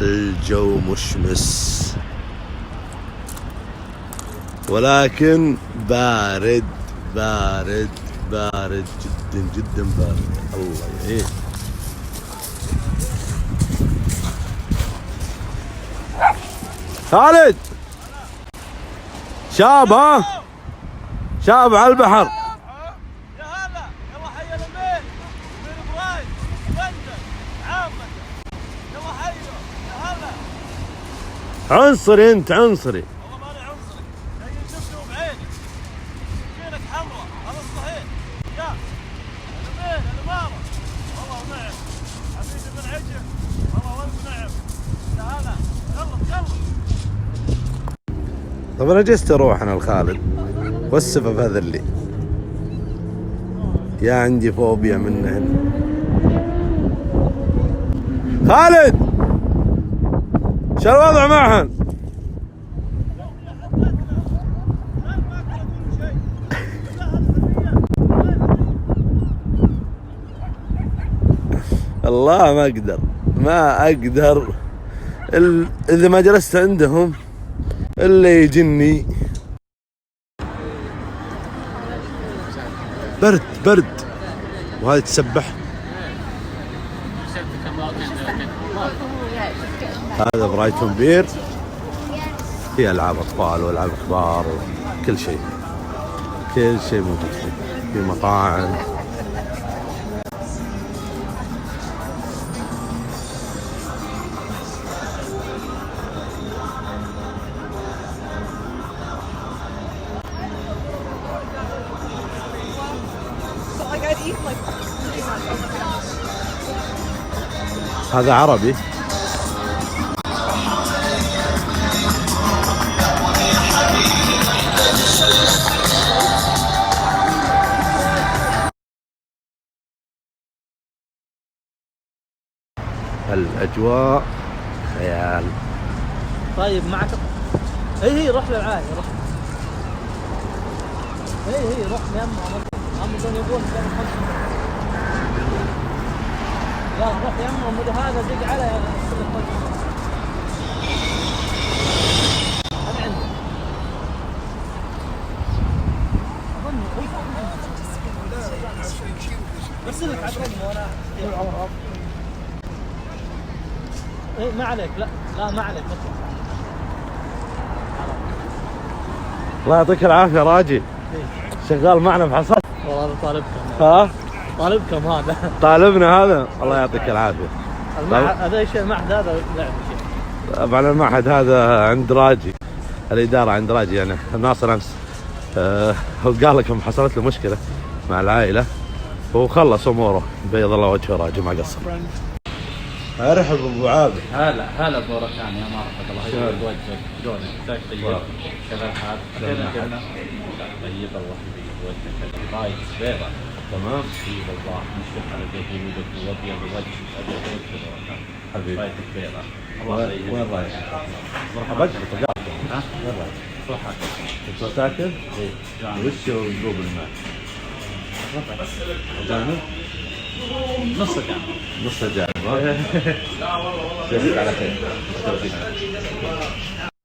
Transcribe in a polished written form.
الجو مشمس ولكن بارد بارد بارد جدا جدا بارد. الله يعين. خالد شاب، ها شاب على البحر. يا هلا يلا حي الامين من برايد لندن عامة. يلا حيو يا هلا. عنصري انت، عنصري. والله ماني عنصري، جاي شفته بعيني. سكينك حمراء هذا الصحيح. يا الامين الامارة. والله ونعم حبيبي بن عجل. والله ونعم. يا هلا يلا يلا. طب انا جست اروح انا لخالد والسبب هذا اللي يا عندي فوبيا منهن. خالد شو الوضع معهن؟ الله ما اقدر اذا ما جلست عندهم اللي يجني. برد وهذه تسبح. هذا برايتون بير، في العاب اطفال والعاب كبار وكل شيء موجود فيه. في مطاعم. هذا عربي. الأجواء خيال. طيب معك. هي روح للعالي روح. هي روح يما هم يقولون لا روح يما هذا دق على انا عندي. برسلك على الرقم وانا ايه ما عليك. لا ما عليك. الله يعطيك العافية راجي. شغال معنا بحصل. والله طالبكم. ها؟ طالبكم هذا. طالبنا هذا. الله يعطيك العافية. هذا ايش المعهد هذا لعب شيء. طبعا المعهد هذا عند راجي، الإدارة عند راجي يعني. ناصر أمس هو قال لكم حصلت له مشكلة مع العائلة وخلص أموره. بيض الله وجهه راجي ما قصر. ارحب ابو عابد. هلا ابو ركان يا مرحبا. الله يسعدك وجهك. شلونك؟ مساك طيب. كيف الحال؟ كنا طيب. الله يحفظك وجهك. رايد بيضة. تمام. طيب الله نشوف على جهودك وابيض وجه ابيض وجه. حبيبي. رايتك بيضة. وين رايح؟ مرحبا بك. ها؟ وين رايح؟ روح هاك. انت ساكن؟ ايه. وش جروب الماء؟ جانب؟ نص جانب. نص جانب. ها؟ لا والله. شوفك على خير.